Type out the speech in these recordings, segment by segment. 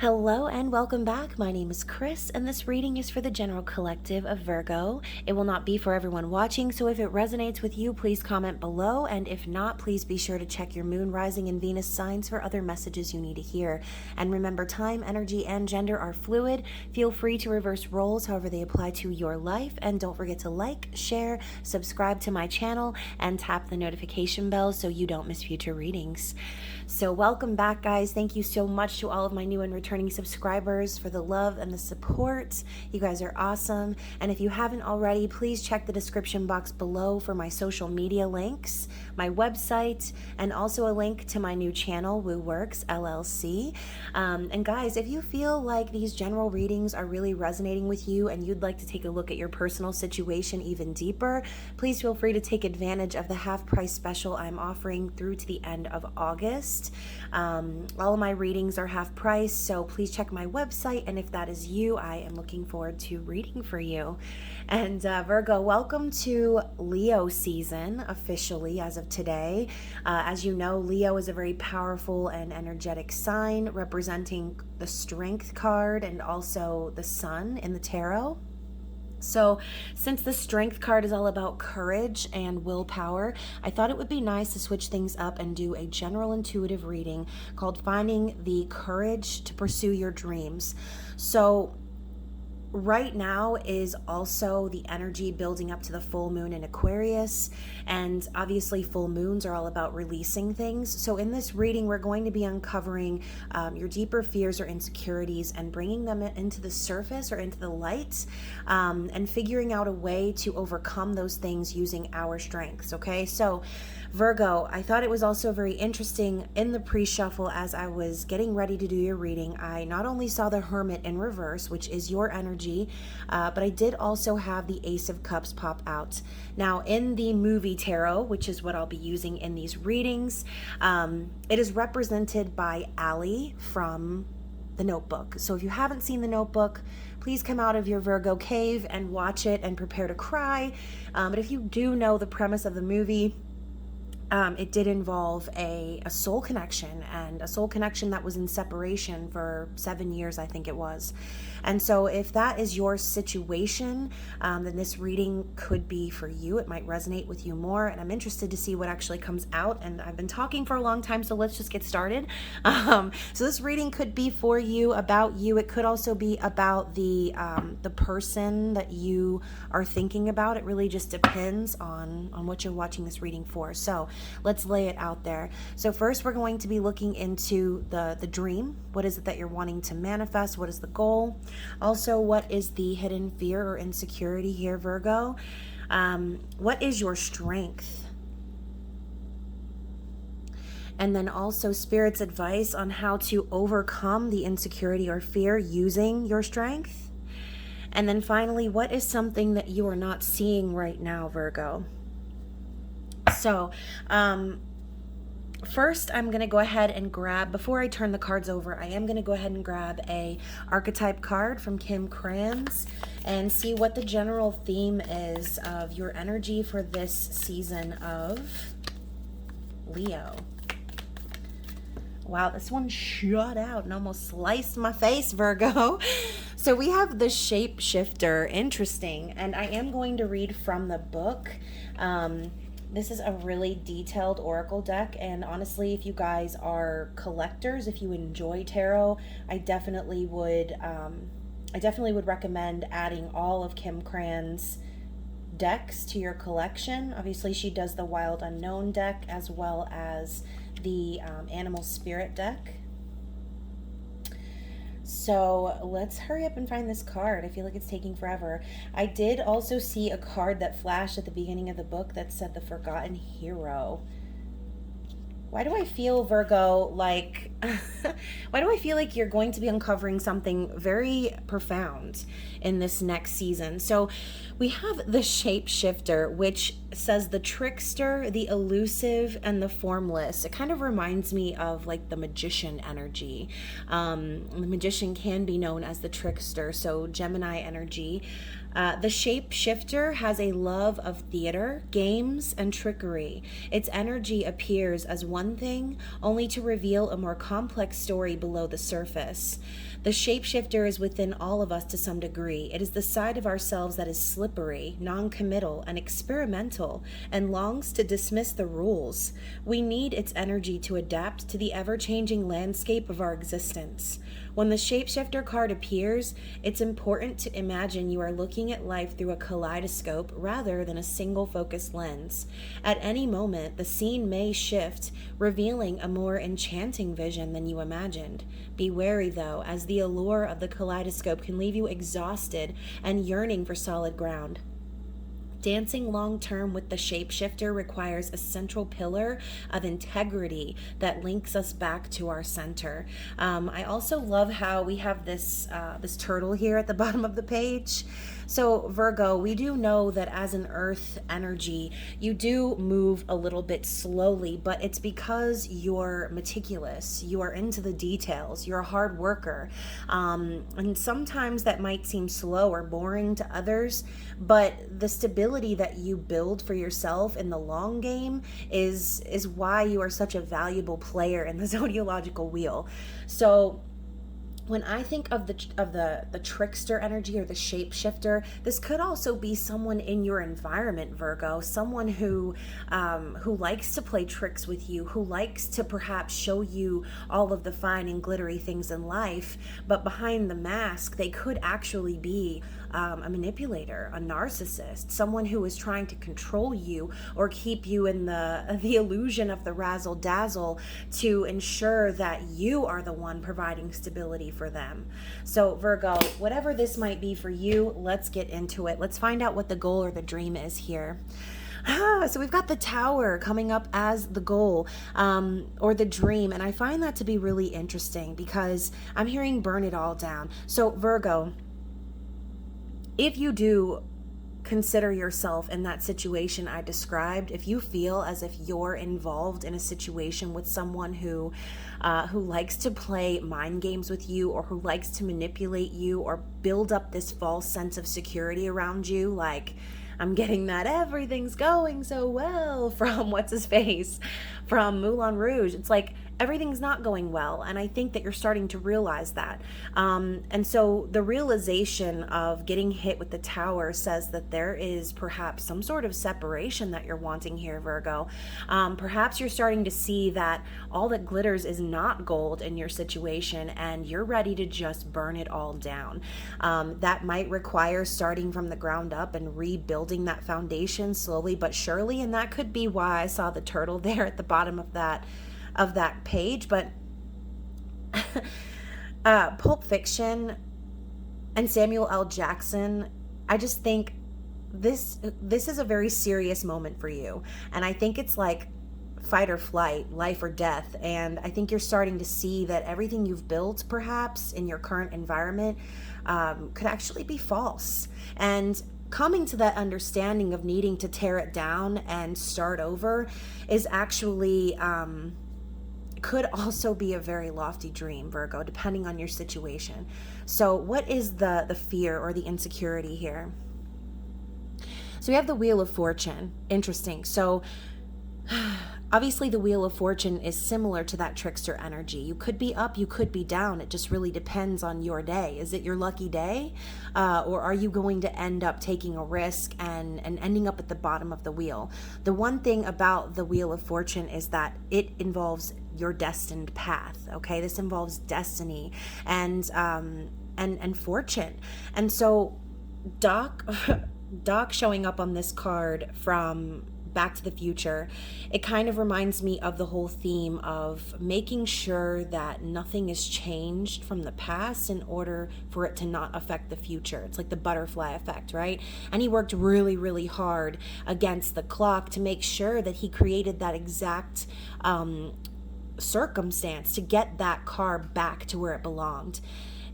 Hello and welcome back. My name is Chris, and this reading is for the general collective of Virgo. It will not be for everyone watching, so if it resonates with you, please comment below, and if not, please be sure to check your moon, rising, and Venus signs for other messages you need to hear. And remember, time, energy, and gender are fluid. Feel free to reverse roles however they apply to your life, and don't forget to like, share, subscribe to my channel, and tap the notification bell so you don't miss future readings. So welcome back, guys. Thank you so much to all of my new and returning subscribers for the love and the support. You guys are awesome. And if you haven't already, please check the description box below for my social media links, my website, and also a link to my new channel, Woo Works LLC. And guys, if you feel like these general readings are really resonating with you and you'd like to take a look at your personal situation even deeper, please feel free to take advantage of the half-price special I'm offering through to the end of August. All of my readings are half price, so please check my website, and if that is you, I am looking forward to reading for you. And Virgo, welcome to Leo season officially as of today. As you know, Leo is a very powerful and energetic sign representing the Strength card and also the Sun in the tarot. So since the Strength card is all about courage and willpower, I thought it would be nice to switch things up and do a general intuitive reading called Finding the Courage to Pursue Your Dreams. So right now is also the energy building up to the full moon in Aquarius, and obviously full moons are all about releasing things. So in this reading, we're going to be uncovering your deeper fears or insecurities and bringing them into the surface or into the light, and figuring out a way to overcome those things using our strengths. Okay, so Virgo, I thought it was also very interesting in the pre-shuffle as I was getting ready to do your reading. I not only saw the Hermit in reverse, which is your energy, but I did also have the Ace of Cups pop out. Now, in the movie tarot, which is what I'll be using in these readings, it is represented by Allie from The Notebook. So if you haven't seen The Notebook, please come out of your Virgo cave and watch it and prepare to cry. But if you do know the premise of the movie, it did involve a soul connection, and a soul connection that was in separation for 7 years, I think it was. And so if that is your situation, then this reading could be for you. It might resonate with you more, and I'm interested to see what actually comes out. And I've been talking for a long time, so let's just get started. So this reading could be for you, about you. It could also be about the person that you are thinking about. It really just depends on what you're watching this reading for. So let's lay it out there. So first, we're going to be looking into the dream. What is it that you're wanting to manifest? What is the goal? Also, what is the hidden fear or insecurity here, Virgo? What is your strength? And then also Spirit's advice on how to overcome the insecurity or fear using your strength. And then finally, what is something that you are not seeing right now, Virgo? So, first, I'm going to go ahead and grab, before I turn the cards over, I am going to go ahead and grab a archetype card from Kim Kranz and see what the general theme is of your energy for this season of Leo. Wow, this one shot out and almost sliced my face, Virgo. So we have the Shapeshifter. Interesting. And I am going to read from the book. This is a really detailed oracle deck, and honestly, if you guys are collectors, if you enjoy tarot, I definitely would recommend adding all of Kim Kranz's decks to your collection. Obviously, she does the Wild Unknown deck as well as the Animal Spirit deck. So let's hurry up and find this card. I feel like it's taking forever. I did also see a card that flashed at the beginning of the book that said the Forgotten Hero. Why do I feel, Virgo, like why do I feel like you're going to be uncovering something very profound in this next season? So we have the Shapeshifter, which says the trickster, the elusive, and the formless. It kind of reminds me of like the magician energy. The magician can be known as the trickster, so Gemini energy. The shapeshifter has a love of theater, games, and trickery. Its energy appears as one thing, only to reveal a more complex story below the surface. The shapeshifter is within all of us to some degree. It is the side of ourselves that is slippery, non-committal, and experimental, and longs to dismiss the rules. We need its energy to adapt to the ever-changing landscape of our existence. When the shapeshifter card appears, it's important to imagine you are looking at life through a kaleidoscope rather than a single focused lens. At any moment, the scene may shift, revealing a more enchanting vision than you imagined. Be wary, though, as the allure of the kaleidoscope can leave you exhausted and yearning for solid ground. Dancing long-term with the shapeshifter requires a central pillar of integrity that links us back to our center. I also love how we have this turtle here at the bottom of the page. So Virgo, we do know that as an earth energy, you do move a little bit slowly, but it's because you're meticulous, you are into the details, you're a hard worker. And sometimes that might seem slow or boring to others, but the stability that you build for yourself in the long game is why you are such a valuable player in the zodiological wheel. So when I think of the trickster energy or the shapeshifter, this could also be someone in your environment, Virgo, someone who likes to play tricks with you, who likes to perhaps show you all of the fine and glittery things in life, but behind the mask, they could actually be a manipulator, a narcissist, someone who is trying to control you or keep you in the illusion of the razzle dazzle to ensure that you are the one providing stability for them. So Virgo, whatever this might be for you, let's get into it. Let's find out what the goal or the dream is here. So we've got the Tower coming up as the goal or the dream, and I find that to be really interesting because I'm hearing burn it all down. So Virgo, if you do consider yourself in that situation I described, if you feel as if you're involved in a situation with someone who likes to play mind games with you, or who likes to manipulate you or build up this false sense of security around you, like I'm getting that everything's going so well from what's his face from Moulin Rouge. It's like everything's not going well, and I think that you're starting to realize that. And so the realization of getting hit with the Tower says that there is perhaps some sort of separation that you're wanting here, Virgo. Perhaps you're starting to see that all that glitters is not gold in your situation, and you're ready to just burn it all down. That might require starting from the ground up and rebuilding that foundation slowly but surely, and that could be why I saw the turtle there at the bottom of that page. But Pulp Fiction and Samuel L. Jackson, I just think this is a very serious moment for you, and I think it's like fight or flight, life or death. And I think you're starting to see that everything you've built perhaps in your current environment could actually be false, and coming to that understanding of needing to tear it down and start over is actually could also be a very lofty dream, Virgo, depending on your situation. So what is the fear or the insecurity here? So we have the Wheel of Fortune. Interesting. So obviously the Wheel of Fortune is similar to that trickster energy. You could be up, you could be down. It just really depends on your day. Is it your lucky day? Or are you going to end up taking a risk and ending up at the bottom of the wheel? The one thing about the Wheel of Fortune is that it involves your destined path. Okay, this involves destiny and fortune. And so Doc showing up on this card from Back to the Future, it kind of reminds me of the whole theme of making sure that nothing is changed from the past in order for it to not affect the future. It's like the butterfly effect, right? And he worked really, really hard against the clock to make sure that he created that exact circumstance to get that car back to where it belonged.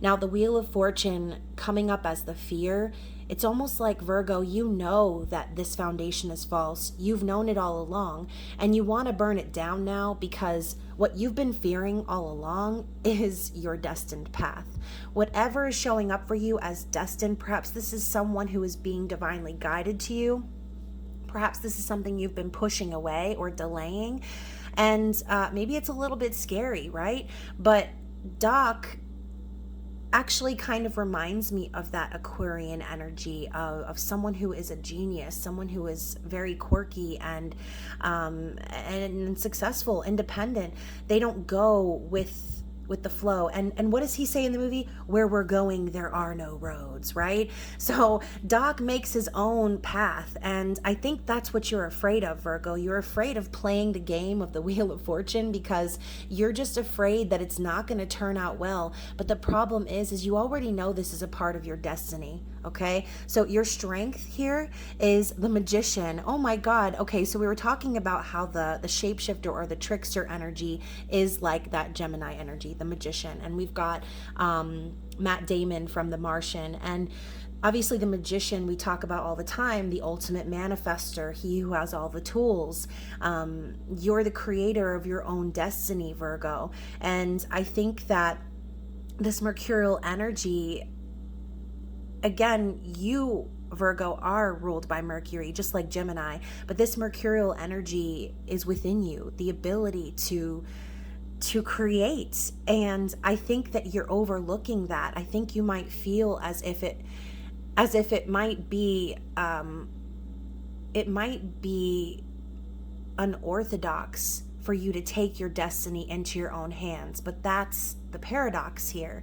Now, the Wheel of Fortune coming up as the fear It's almost like, Virgo, you know that this foundation is false. You've known it all along, and you want to burn it down now because what you've been fearing all along is your destined path. Whatever is showing up for you as destined, perhaps this is someone who is being divinely guided to you. Perhaps this is something you've been pushing away or delaying. And maybe it's a little bit scary, right? But Doc actually kind of reminds me of that Aquarian energy of someone who is a genius, someone who is very quirky and successful, independent. They don't go with the flow. And what does he say in the movie? Where we're going, there are no roads, right? So Doc makes his own path. And I think that's what you're afraid of, Virgo. You're afraid of playing the game of the Wheel of Fortune because you're just afraid that it's not going to turn out well. But the problem is you already know this is a part of your destiny. Okay, so your strength here is the Magician. Oh my God. Okay, so we were talking about how the shapeshifter or the trickster energy is like that Gemini energy, the Magician. And we've got Matt Damon from The Martian. And obviously the Magician we talk about all the time, the ultimate manifester, he who has all the tools. You're the creator of your own destiny, Virgo. And I think that this mercurial energy, again, you, Virgo, are ruled by Mercury, just like Gemini, but this mercurial energy is within you, the ability to create. And I think that you're overlooking that. I think you might feel as if it might be unorthodox for you to take your destiny into your own hands, but that's the paradox here.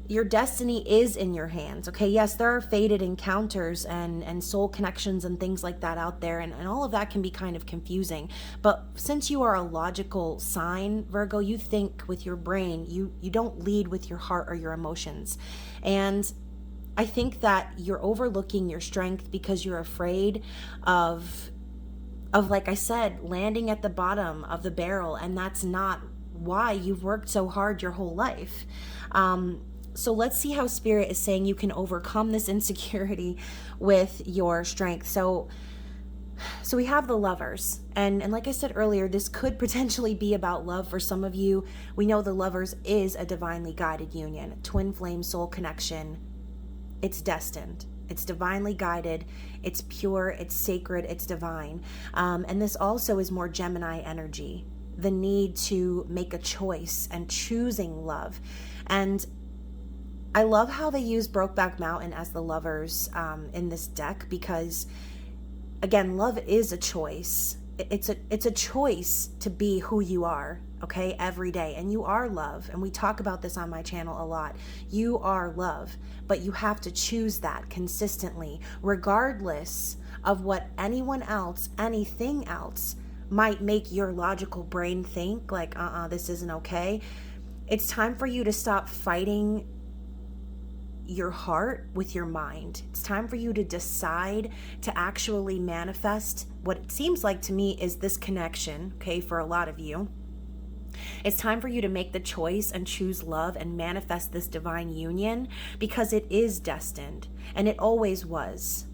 Your destiny is in your hands, okay? Yes, there are fated encounters and soul connections and things like that out there, and all of that can be kind of confusing. But since you are a logical sign, Virgo, you think with your brain, you don't lead with your heart or your emotions. And I think that you're overlooking your strength because you're afraid of, like I said, landing at the bottom of the barrel, and that's not why you've worked so hard your whole life. So let's see how Spirit is saying you can overcome this insecurity with your strength. So we have the Lovers. And like I said earlier, this could potentially be about love for some of you. We know the Lovers is a divinely guided union, twin flame soul connection. It's destined. It's divinely guided. It's pure. It's sacred. It's divine. And this also is more Gemini energy, the need to make a choice and choosing love. And I love how they use Brokeback Mountain as the Lovers in this deck because, again, love is a choice. It's a choice to be who you are, okay, every day. And you are love. And we talk about this on my channel a lot. You are love, but you have to choose that consistently, regardless of what anyone else, anything else might make your logical brain think like, this isn't okay. It's time for you to stop fighting your heart with your mind. It's time for you to decide to actually manifest what it seems like to me is this connection, okay, for a lot of you. It's time for you to make the choice and choose love and manifest this divine union because it is destined and it always was.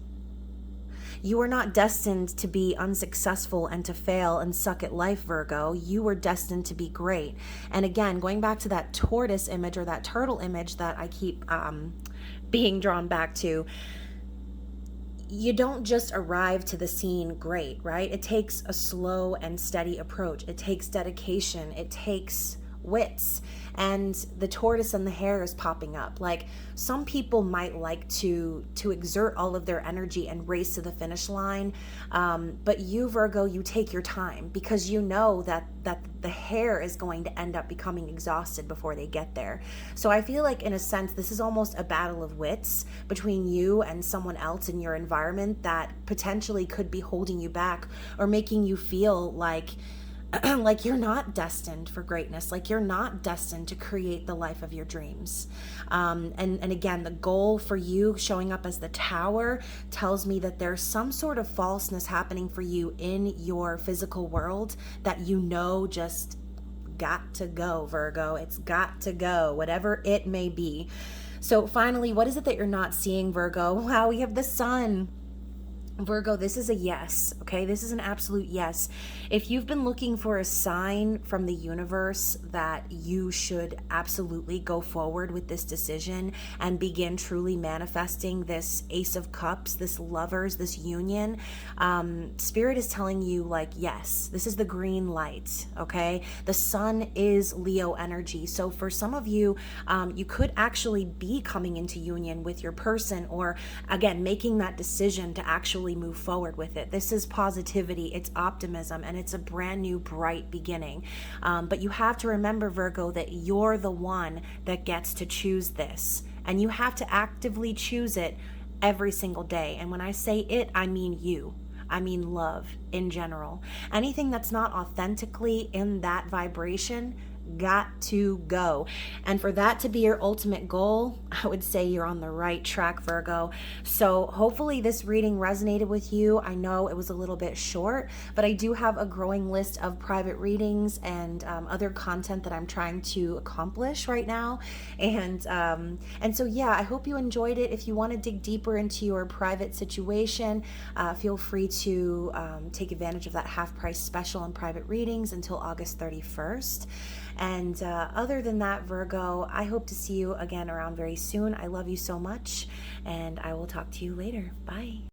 You are not destined to be unsuccessful and to fail and suck at life, Virgo. You were destined to be great. And again, going back to that tortoise image or that turtle image that I keep being drawn back to, you don't just arrive to the scene great, right? It takes a slow and steady approach. It takes dedication. It takes wits. And the tortoise and the hare is popping up. Like, some people might like to exert all of their energy and race to the finish line, but you, Virgo, you take your time because you know that the hare is going to end up becoming exhausted before they get there. So I feel like, in a sense, this is almost a battle of wits between you and someone else in your environment that potentially could be holding you back or making you feel like like you're not destined for greatness, like you're not destined to create the life of your dreams. And again, the goal for you showing up as the Tower tells me that there's some sort of falseness happening for you in your physical world that you know just got to go, Virgo. It's got to go, whatever it may be. So finally, what is it that you're not seeing, Virgo? Wow, we have the sun. Virgo, this is a yes, okay? This is an absolute yes. If you've been looking for a sign from the universe that you should absolutely go forward with this decision and begin truly manifesting this Ace of Cups, this lovers, this union, Spirit is telling you, like, yes, this is the green light, okay? The sun is Leo energy. So for some of you, you could actually be coming into union with your person, or again, making that decision to actually move forward with it. This is positivity, it's optimism, and it's a brand new bright beginning. But you have to remember, Virgo, that you're the one that gets to choose this, and you have to actively choose it every single day. And when I say it, I mean you. I mean love in general. Anything that's not authentically in that vibration got to go. And for that to be your ultimate goal, I would say you're on the right track, Virgo. So hopefully this reading resonated with you. I know it was a little bit short, but I do have a growing list of private readings and other content that I'm trying to accomplish right now. And so yeah, I hope you enjoyed it. If you want to dig deeper into your private situation, feel free to take advantage of that half price special on private readings until August 31st. And other than that, Virgo, I hope to see you again around very soon. I love you so much, and I will talk to you later. Bye.